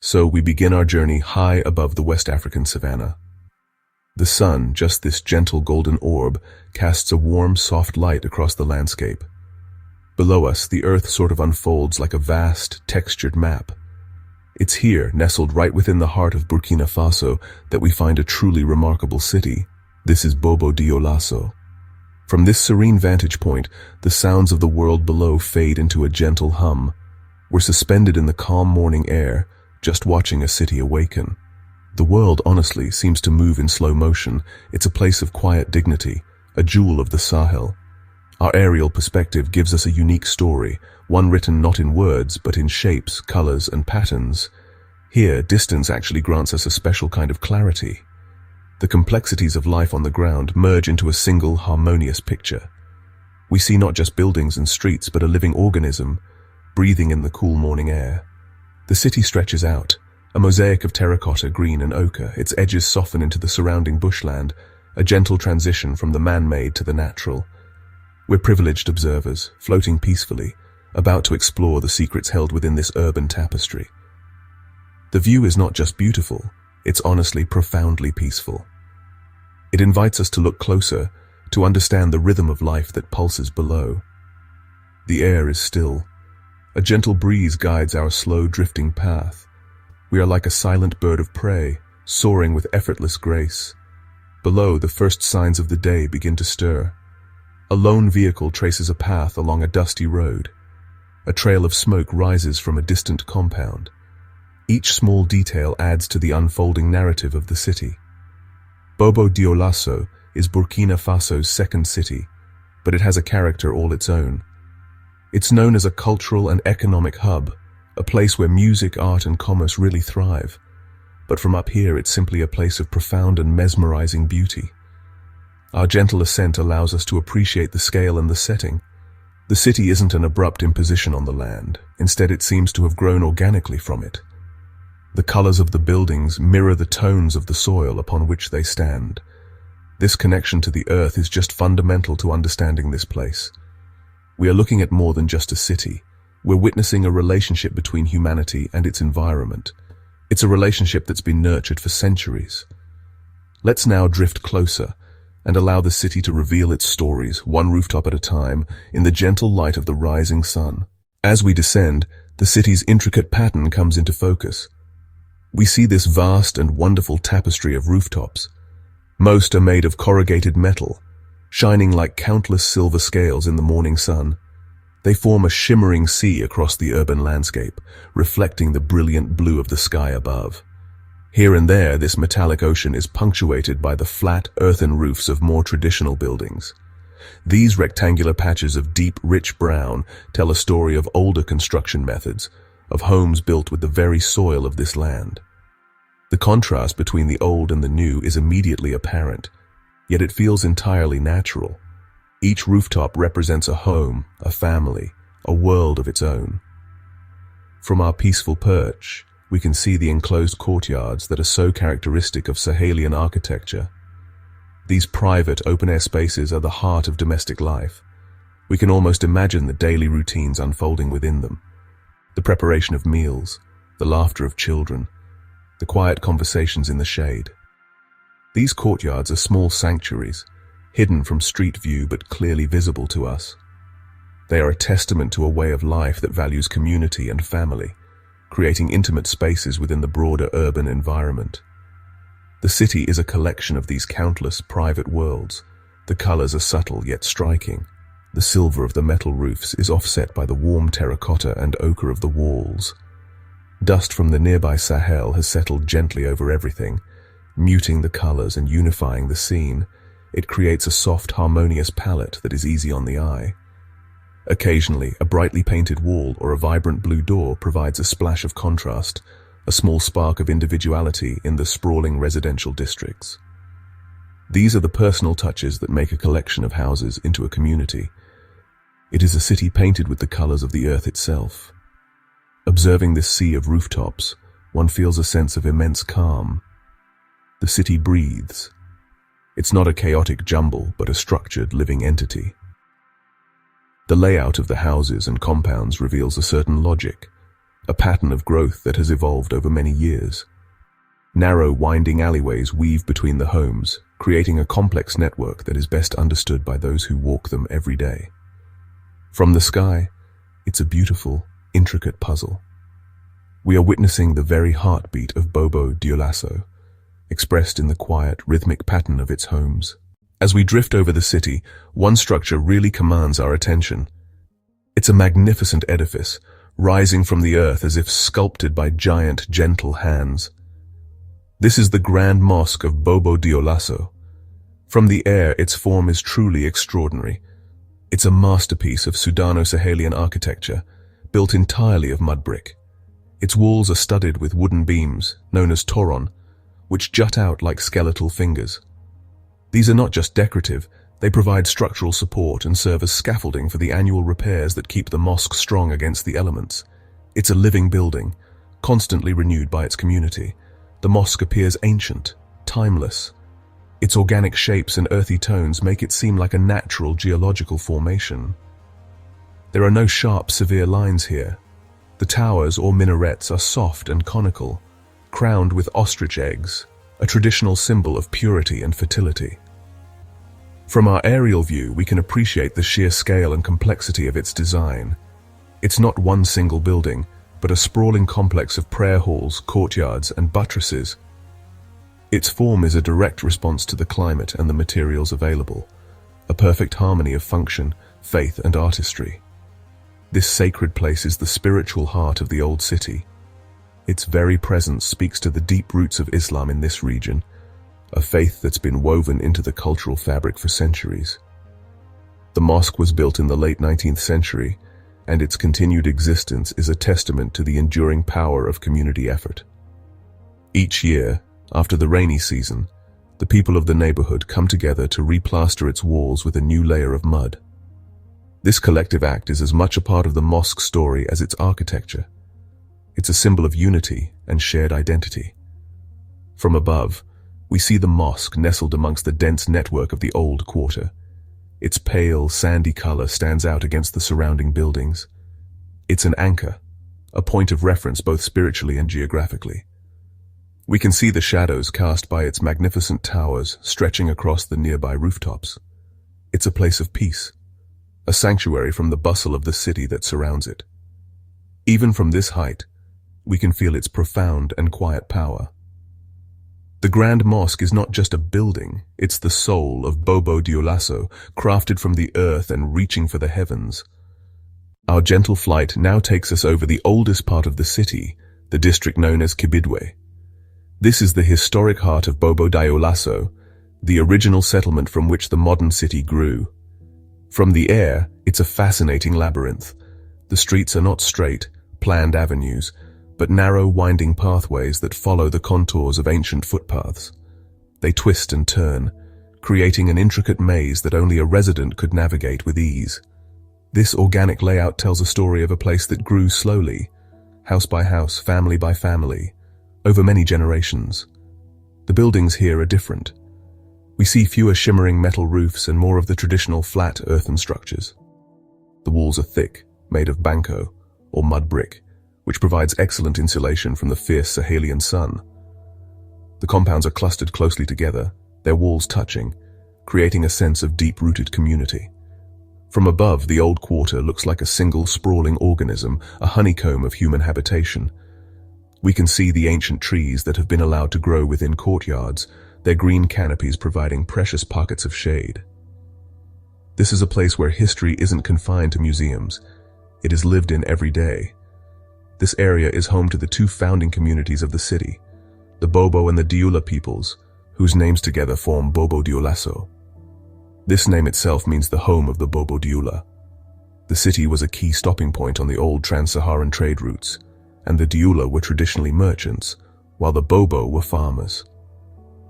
So we begin our journey high above the West African savanna. The sun, just this gentle golden orb, casts a warm, soft light across the landscape. Below us, the earth sort of unfolds like a vast, textured map. It's here, nestled right within the heart of Burkina Faso, that we find a truly remarkable city. This is Bobo-Dioulasso. From this serene vantage point, the sounds of the world below fade into a gentle hum. We're suspended in the calm morning air, just watching a city awaken. The world, honestly, seems to move in slow motion. It's a place of quiet dignity, a jewel of the Sahel. Our aerial perspective gives us a unique story, one written not in words, but in shapes, colors, and patterns. Here, distance actually grants us a special kind of clarity. The complexities of life on the ground merge into a single, harmonious picture. We see not just buildings and streets, but a living organism, breathing in the cool morning air. The city stretches out, a mosaic of terracotta, green, and ochre. Its edges soften into the surrounding bushland, a gentle transition from the man-made to the natural. We're privileged observers, floating peacefully, about to explore the secrets held within this urban tapestry. The view is not just beautiful, it's honestly profoundly peaceful. It invites us to look closer, to understand the rhythm of life that pulses below. The air is still. A gentle breeze guides our slow drifting path. We are like a silent bird of prey, soaring with effortless grace. Below, the first signs of the day begin to stir. A lone vehicle traces a path along a dusty road. A trail of smoke rises from a distant compound. Each small detail adds to the unfolding narrative of the city. Bobo-Dioulasso is Burkina Faso's second city, but it has a character all its own. It's known as a cultural and economic hub, a place where music, art, and commerce really thrive. But from up here, it's simply a place of profound and mesmerizing beauty. Our gentle ascent allows us to appreciate the scale and the setting. The city isn't an abrupt imposition on the land. Instead, it seems to have grown organically from it. The colors of the buildings mirror the tones of the soil upon which they stand. This connection to the earth is just fundamental to understanding this place. We are looking at more than just a city. We're witnessing a relationship between humanity and its environment. It's a relationship that's been nurtured for centuries. Let's now drift closer and allow the city to reveal its stories, one rooftop at a time, in the gentle light of the rising sun. As we descend, the city's intricate pattern comes into focus. We see this vast and wonderful tapestry of rooftops. Most are made of corrugated metal, shining like countless silver scales in the morning sun. They form a shimmering sea across the urban landscape, reflecting the brilliant blue of the sky above. Here and there, this metallic ocean is punctuated by the flat, earthen roofs of more traditional buildings. These rectangular patches of deep, rich brown tell a story of older construction methods, of homes built with the very soil of this land. The contrast between the old and the new is immediately apparent, yet it feels entirely natural. Each rooftop represents a home, a family, a world of its own. From our peaceful perch, we can see the enclosed courtyards that are so characteristic of Sahelian architecture. These private, open-air spaces are the heart of domestic life. We can almost imagine the daily routines unfolding within them. The preparation of meals, the laughter of children, the quiet conversations in the shade. These courtyards are small sanctuaries, hidden from street view but clearly visible to us. They are a testament to a way of life that values community and family, creating intimate spaces within the broader urban environment. The city is a collection of these countless private worlds. The colors are subtle yet striking. The silver of the metal roofs is offset by the warm terracotta and ochre of the walls. Dust from the nearby Sahel has settled gently over everything, muting the colors and unifying the scene. It creates a soft, harmonious palette that is easy on the eye. Occasionally, a brightly painted wall or a vibrant blue door provides a splash of contrast, a small spark of individuality in the sprawling residential districts. These are the personal touches that make a collection of houses into a community. It is a city painted with the colors of the earth itself. Observing this sea of rooftops, one feels a sense of immense calm. The city breathes. It's not a chaotic jumble, but a structured, living entity. The layout of the houses and compounds reveals a certain logic, a pattern of growth that has evolved over many years. Narrow, winding alleyways weave between the homes, creating a complex network that is best understood by those who walk them every day. From the sky, it's a beautiful, intricate puzzle. We are witnessing the very heartbeat of Bobo-Dioulasso, expressed in the quiet, rhythmic pattern of its homes. As we drift over the city, one structure really commands our attention. It's a magnificent edifice, rising from the earth as if sculpted by giant, gentle hands. This is the Grand Mosque of Bobo-Dioulasso. From the air, its form is truly extraordinary. It's a masterpiece of Sudano-Sahelian architecture, built entirely of mud brick. Its walls are studded with wooden beams, known as toron, which jut out like skeletal fingers. These are not just decorative, they provide structural support and serve as scaffolding for the annual repairs that keep the mosque strong against the elements. It's a living building, constantly renewed by its community. The mosque appears ancient, timeless. Its organic shapes and earthy tones make it seem like a natural geological formation. There are no sharp, severe lines here. The towers or minarets are soft and conical, crowned with ostrich eggs, a traditional symbol of purity and fertility. From our aerial view, we can appreciate the sheer scale and complexity of its design. It's not one single building, but a sprawling complex of prayer halls, courtyards, and buttresses. Its form is a direct response to the climate and the materials available, a perfect harmony of function, faith, and artistry. This sacred place is the spiritual heart of the old city. Its very presence speaks to the deep roots of Islam in this region, a faith that's been woven into the cultural fabric for centuries. The mosque was built in the late 19th century, and its continued existence is a testament to the enduring power of community effort. Each year, after the rainy season, the people of the neighborhood come together to replaster its walls with a new layer of mud. This collective act is as much a part of the mosque's story as its architecture. It's a symbol of unity and shared identity. From above, we see the mosque nestled amongst the dense network of the old quarter. Its pale, sandy color stands out against the surrounding buildings. It's an anchor, a point of reference both spiritually and geographically. We can see the shadows cast by its magnificent towers stretching across the nearby rooftops. It's a place of peace, a sanctuary from the bustle of the city that surrounds it. Even from this height, we can feel its profound and quiet power. The Grand Mosque is not just a building, it's the soul of Bobo-Dioulasso, crafted from the earth and reaching for the heavens. Our gentle flight now takes us over the oldest part of the city, the district known as Kibidwe. This is the historic heart of Bobo-Dioulasso, the original settlement from which the modern city grew. From the air, it's a fascinating labyrinth. The streets are not straight, planned avenues, but narrow, winding pathways that follow the contours of ancient footpaths. They twist and turn, creating an intricate maze that only a resident could navigate with ease. This organic layout tells a story of a place that grew slowly, house by house, family by family, over many generations. The buildings here are different. We see fewer shimmering metal roofs and more of the traditional flat earthen structures. The walls are thick, made of banco, or mud brick, which provides excellent insulation from the fierce Sahelian sun. The compounds are clustered closely together, their walls touching, creating a sense of deep-rooted community. From above, the old quarter looks like a single sprawling organism, a honeycomb of human habitation. We can see the ancient trees that have been allowed to grow within courtyards, their green canopies providing precious pockets of shade. This is a place where history isn't confined to museums. It is lived in every day. This area is home to the two founding communities of the city, the Bobo and the Dioula peoples, whose names together form Bobo-Dioulasso. This name itself means the home of the Bobo-Dioula. The city was a key stopping point on the old trans-Saharan trade routes, and the Dioula were traditionally merchants, while the Bobo were farmers.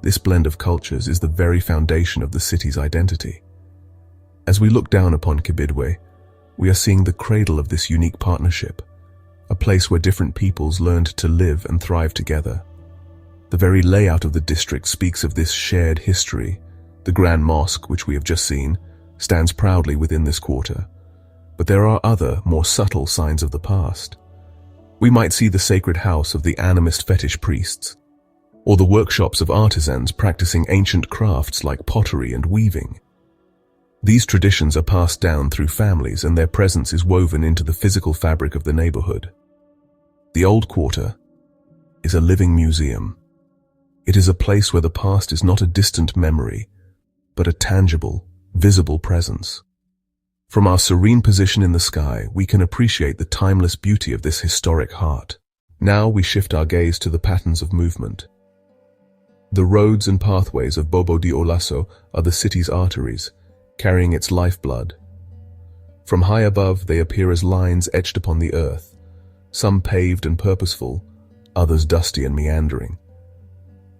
This blend of cultures is the very foundation of the city's identity. As we look down upon Kibidwe, we are seeing the cradle of this unique partnership, a place where different peoples learned to live and thrive together. The very layout of the district speaks of this shared history. The Grand Mosque, which we have just seen, stands proudly within this quarter. But there are other, more subtle signs of the past. We might see the sacred house of the animist fetish priests, or the workshops of artisans practicing ancient crafts like pottery and weaving. These traditions are passed down through families, and their presence is woven into the physical fabric of the neighborhood. The Old Quarter is a living museum. It is a place where the past is not a distant memory, but a tangible, visible presence. From our serene position in the sky, we can appreciate the timeless beauty of this historic heart. Now we shift our gaze to the patterns of movement. The roads and pathways of Bobo-Dioulasso are the city's arteries, carrying its lifeblood. From high above, they appear as lines etched upon the earth, some paved and purposeful, others dusty and meandering.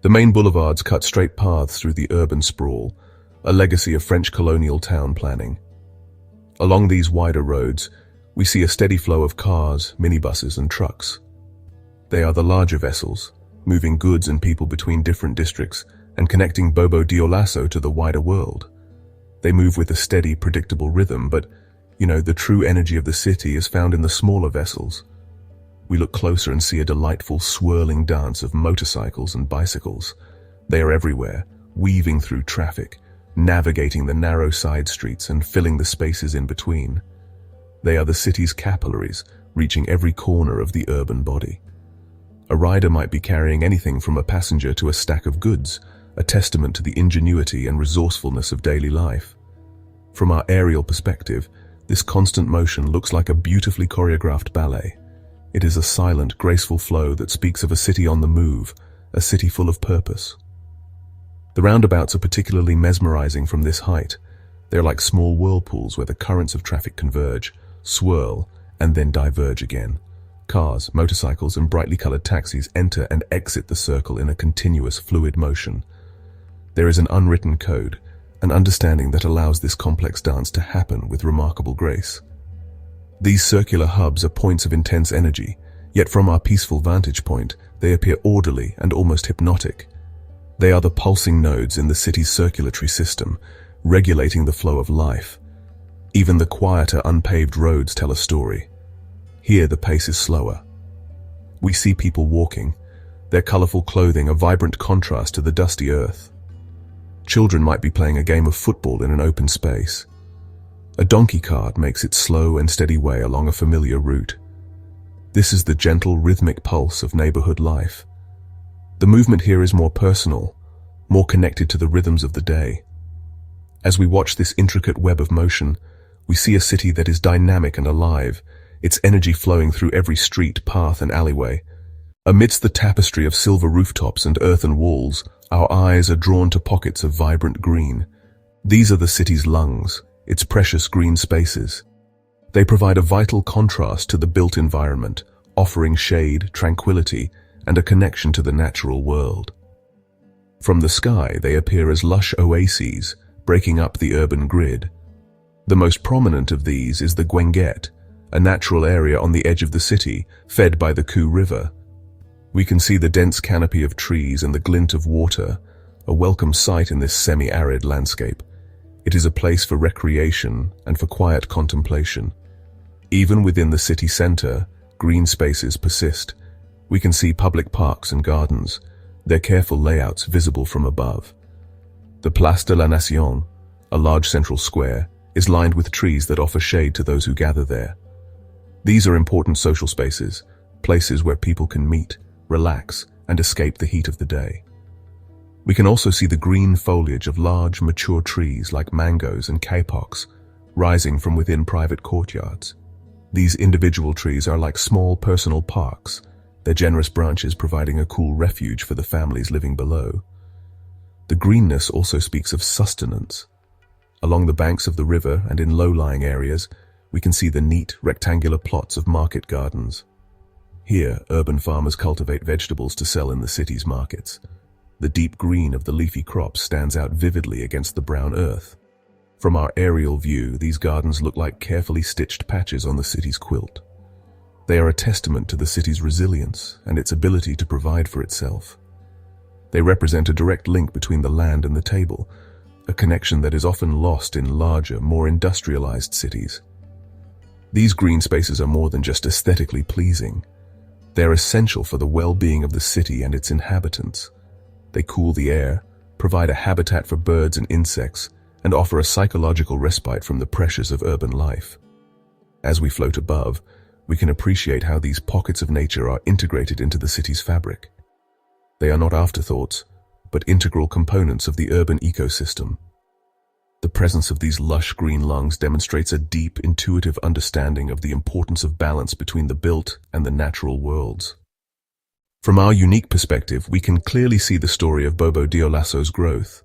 The main boulevards cut straight paths through the urban sprawl, a legacy of French colonial town planning. Along these wider roads, we see a steady flow of cars, minibuses, and trucks. They are the larger vessels, moving goods and people between different districts and connecting Bobo-Dioulasso to the wider world. They move with a steady, predictable rhythm, but, the true energy of the city is found in the smaller vessels. We look closer and see a delightful, swirling dance of motorcycles and bicycles. They are everywhere, weaving through traffic, navigating the narrow side streets and filling the spaces in between. They are the city's capillaries, reaching every corner of the urban body. A rider might be carrying anything from a passenger to a stack of goods, a testament to the ingenuity and resourcefulness of daily life. From our aerial perspective, this constant motion looks like a beautifully choreographed ballet. It is a silent, graceful flow that speaks of a city on the move, a city full of purpose. The roundabouts are particularly mesmerizing from this height. They're like small whirlpools where the currents of traffic converge, swirl, and then diverge again. Cars, motorcycles, and brightly colored taxis enter and exit the circle in a continuous, fluid motion. There is an unwritten code, an understanding that allows this complex dance to happen with remarkable grace. These circular hubs are points of intense energy, yet from our peaceful vantage point, they appear orderly and almost hypnotic. They are the pulsing nodes in the city's circulatory system, regulating the flow of life. Even the quieter, unpaved roads tell a story. Here the pace is slower. We see people walking, their colorful clothing a vibrant contrast to the dusty earth. Children might be playing a game of football in an open space. A donkey cart makes its slow and steady way along a familiar route. This is the gentle, rhythmic pulse of neighborhood life. The movement here is more personal, more connected to the rhythms of the day. As we watch this intricate web of motion, we see a city that is dynamic and alive, its energy flowing through every street, path, and alleyway. Amidst the tapestry of silver rooftops and earthen walls, our eyes are drawn to pockets of vibrant green. These are the city's lungs, its precious green spaces. They provide a vital contrast to the built environment, offering shade, tranquility, and a connection to the natural world. From the sky, they appear as lush oases, breaking up the urban grid. The most prominent of these is the Guinguette, a natural area on the edge of the city, fed by the Koo River. We can see the dense canopy of trees and the glint of water, a welcome sight in this semi-arid landscape. It is a place for recreation and for quiet contemplation. Even within the city center, green spaces persist. We can see public parks and gardens, their careful layouts visible from above. The Place de la Nation, a large central square, is lined with trees that offer shade to those who gather there. These are important social spaces, places where people can meet, relax, and escape the heat of the day. We can also see the green foliage of large, mature trees like mangoes and kapoks rising from within private courtyards. These individual trees are like small personal parks, their generous branches providing a cool refuge for the families living below. The greenness also speaks of sustenance. Along the banks of the river and in low-lying areas, we can see the neat, rectangular plots of market gardens. Here, urban farmers cultivate vegetables to sell in the city's markets. The deep green of the leafy crops stands out vividly against the brown earth. From our aerial view, these gardens look like carefully stitched patches on the city's quilt. They are a testament to the city's resilience and its ability to provide for itself. They represent a direct link between the land and the table, a connection that is often lost in larger, more industrialized cities. These green spaces are more than just aesthetically pleasing. They are essential for the well-being of the city and its inhabitants. They cool the air, provide a habitat for birds and insects, and offer a psychological respite from the pressures of urban life. As we float above, we can appreciate how these pockets of nature are integrated into the city's fabric. They are not afterthoughts, but integral components of the urban ecosystem. The presence of these lush green lungs demonstrates a deep, intuitive understanding of the importance of balance between the built and the natural worlds. From our unique perspective, we can clearly see the story of Bobo-Dioulasso's growth.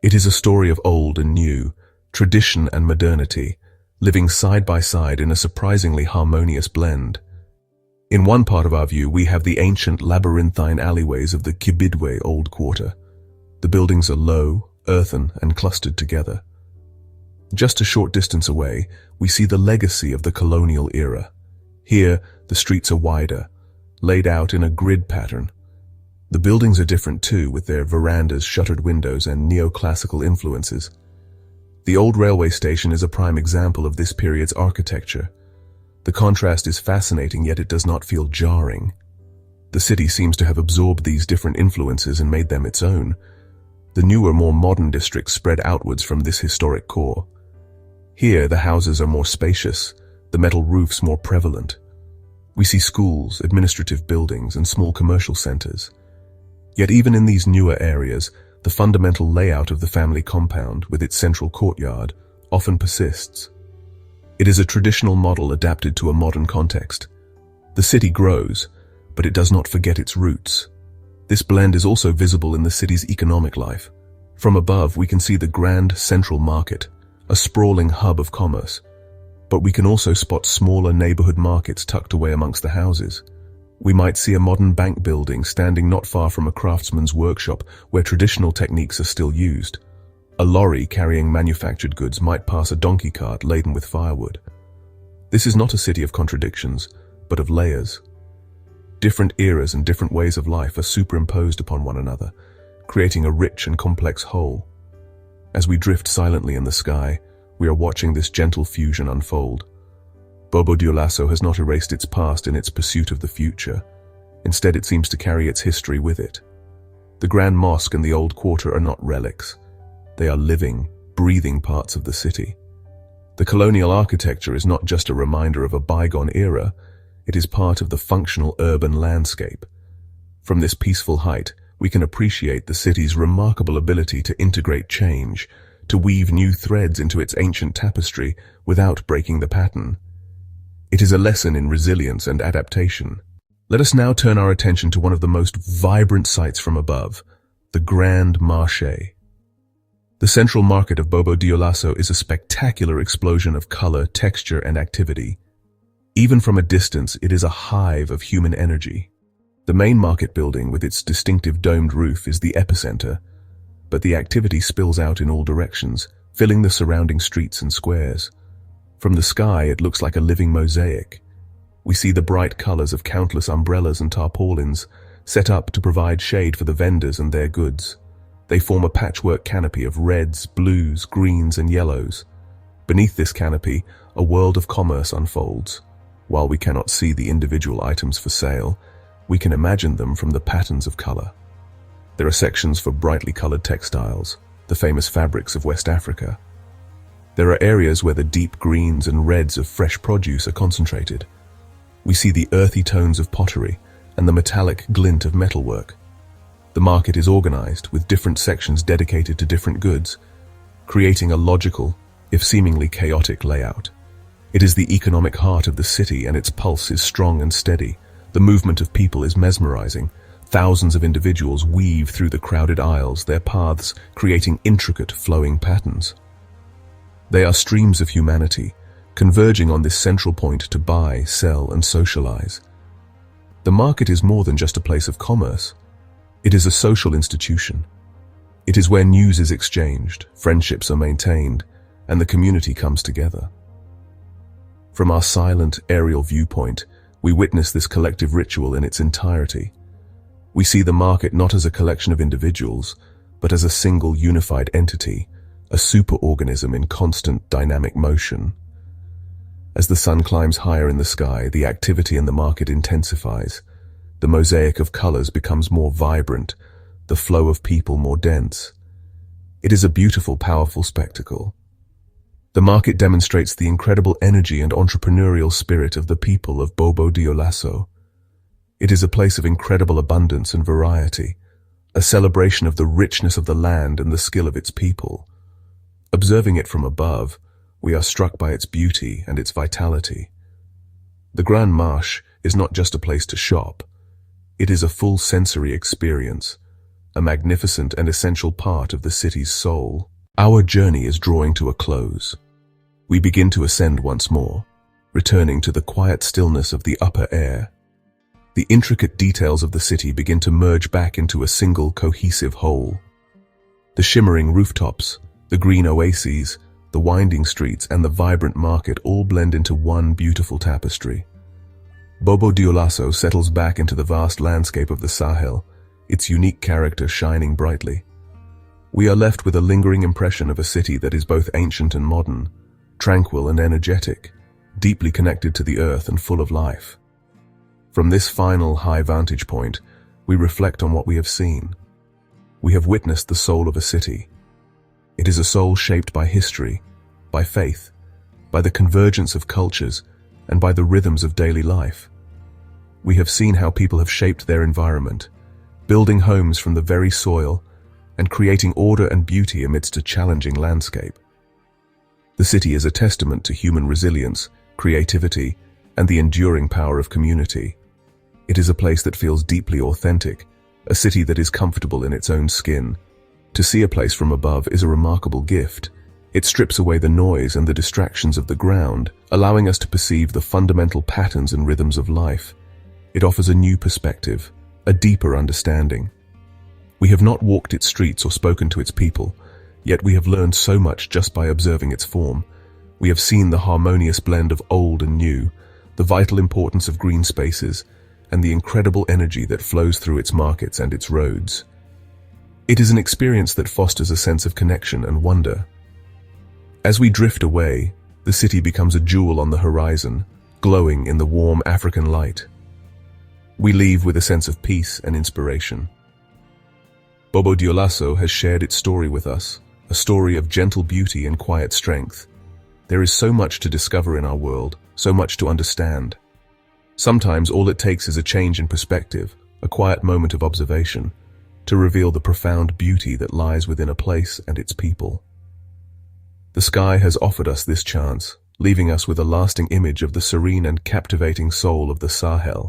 It is a story of old and new, tradition and modernity, living side by side in a surprisingly harmonious blend. In one part of our view, we have the ancient labyrinthine alleyways of the Kibidwe Old Quarter. The buildings are low, earthen, and clustered together. Just a short distance away, we see the legacy of the colonial era. Here, the streets are wider, laid out in a grid pattern. The buildings are different too, with their verandas, shuttered windows, and neoclassical influences. The old railway station is a prime example of this period's architecture. The contrast is fascinating, yet it does not feel jarring. The city seems to have absorbed these different influences and made them its own. The newer, more modern districts spread outwards from this historic core. Here, the houses are more spacious, the metal roofs more prevalent. We see schools, administrative buildings, and small commercial centers. Yet even in these newer areas, the fundamental layout of the family compound, with its central courtyard, often persists. It is a traditional model adapted to a modern context. The city grows, but it does not forget its roots. This blend is also visible in the city's economic life. From above, we can see the grand central market, a sprawling hub of commerce. But we can also spot smaller neighborhood markets tucked away amongst the houses. We might see a modern bank building standing not far from a craftsman's workshop where traditional techniques are still used. A lorry carrying manufactured goods might pass a donkey cart laden with firewood. This is not a city of contradictions, but of layers. Different eras and different ways of life are superimposed upon one another, creating a rich and complex whole. As we drift silently in the sky, we are watching this gentle fusion unfold. Bobo-Dioulasso has not erased its past in its pursuit of the future. Instead, it seems to carry its history with it. The Grand Mosque and the Old Quarter are not relics. They are living, breathing parts of the city. The colonial architecture is not just a reminder of a bygone era, it is part of the functional urban landscape. From this peaceful height, we can appreciate the city's remarkable ability to integrate change, to weave new threads into its ancient tapestry without breaking the pattern. It is a lesson in resilience and adaptation. Let us now turn our attention to one of the most vibrant sights from above, the Grand Marché. The central market of Bobo-Dioulasso is a spectacular explosion of color, texture, and activity. Even from a distance, it is a hive of human energy. The main market building, with its distinctive domed roof, is the epicenter, but the activity spills out in all directions, filling the surrounding streets and squares. From the sky, it looks like a living mosaic. We see the bright colors of countless umbrellas and tarpaulins, set up to provide shade for the vendors and their goods. They form a patchwork canopy of reds, blues, greens, and yellows. Beneath this canopy, a world of commerce unfolds. While we cannot see the individual items for sale, we can imagine them from the patterns of color. There are sections for brightly colored textiles, the famous fabrics of West Africa. There are areas where the deep greens and reds of fresh produce are concentrated. We see the earthy tones of pottery and the metallic glint of metalwork. The market is organized with different sections dedicated to different goods, creating a logical, if seemingly chaotic layout. It is the economic heart of the city, and its pulse is strong and steady. The movement of people is mesmerizing. Thousands of individuals weave through the crowded aisles, their paths creating intricate, flowing patterns. They are streams of humanity, converging on this central point to buy, sell, and socialize. The market is more than just a place of commerce. It is a social institution. It is where news is exchanged, friendships are maintained, and the community comes together. From our silent, aerial viewpoint, we witness this collective ritual in its entirety. We see the market not as a collection of individuals, but as a single unified entity, a superorganism in constant dynamic motion. As the sun climbs higher in the sky, the activity in the market intensifies. The mosaic of colors becomes more vibrant, the flow of people more dense. It is a beautiful, powerful spectacle. The market demonstrates the incredible energy and entrepreneurial spirit of the people of Bobo-Dioulasso. It is a place of incredible abundance and variety, a celebration of the richness of the land and the skill of its people. Observing it from above, we are struck by its beauty and its vitality. The Grand Marché is not just a place to shop. It is a full sensory experience, a magnificent and essential part of the city's soul. Our journey is drawing to a close. We begin to ascend once more, returning to the quiet stillness of the upper air. The intricate details of the city begin to merge back into a single cohesive whole. The shimmering rooftops, the green oases, the winding streets, and the vibrant market all blend into one beautiful tapestry. Bobo-Dioulasso settles back into the vast landscape of the Sahel, its unique character shining brightly. We are left with a lingering impression of a city that is both ancient and modern, tranquil and energetic, deeply connected to the earth and full of life. From this final high vantage point, we reflect on what we have seen. We have witnessed the soul of a city. It is a soul shaped by history, by faith, by the convergence of cultures, and by the rhythms of daily life. We have seen how people have shaped their environment, building homes from the very soil and creating order and beauty amidst a challenging landscape. The city is a testament to human resilience, creativity, and the enduring power of community. It is a place that feels deeply authentic, a city that is comfortable in its own skin. To see a place from above is a remarkable gift. It strips away the noise and the distractions of the ground, allowing us to perceive the fundamental patterns and rhythms of life. It offers a new perspective, a deeper understanding. We have not walked its streets or spoken to its people, yet we have learned so much just by observing its form. We have seen the harmonious blend of old and new, the vital importance of green spaces, and the incredible energy that flows through its markets and its roads. It is an experience that fosters a sense of connection and wonder. As we drift away, the city becomes a jewel on the horizon, glowing in the warm African light. We leave with a sense of peace and inspiration. Bobo-Dioulasso has shared its story with us, a story of gentle beauty and quiet strength. There is so much to discover in our world, so much to understand. Sometimes all it takes is a change in perspective, a quiet moment of observation, to reveal the profound beauty that lies within a place and its people. The sky has offered us this chance, leaving us with a lasting image of the serene and captivating soul of the Sahel.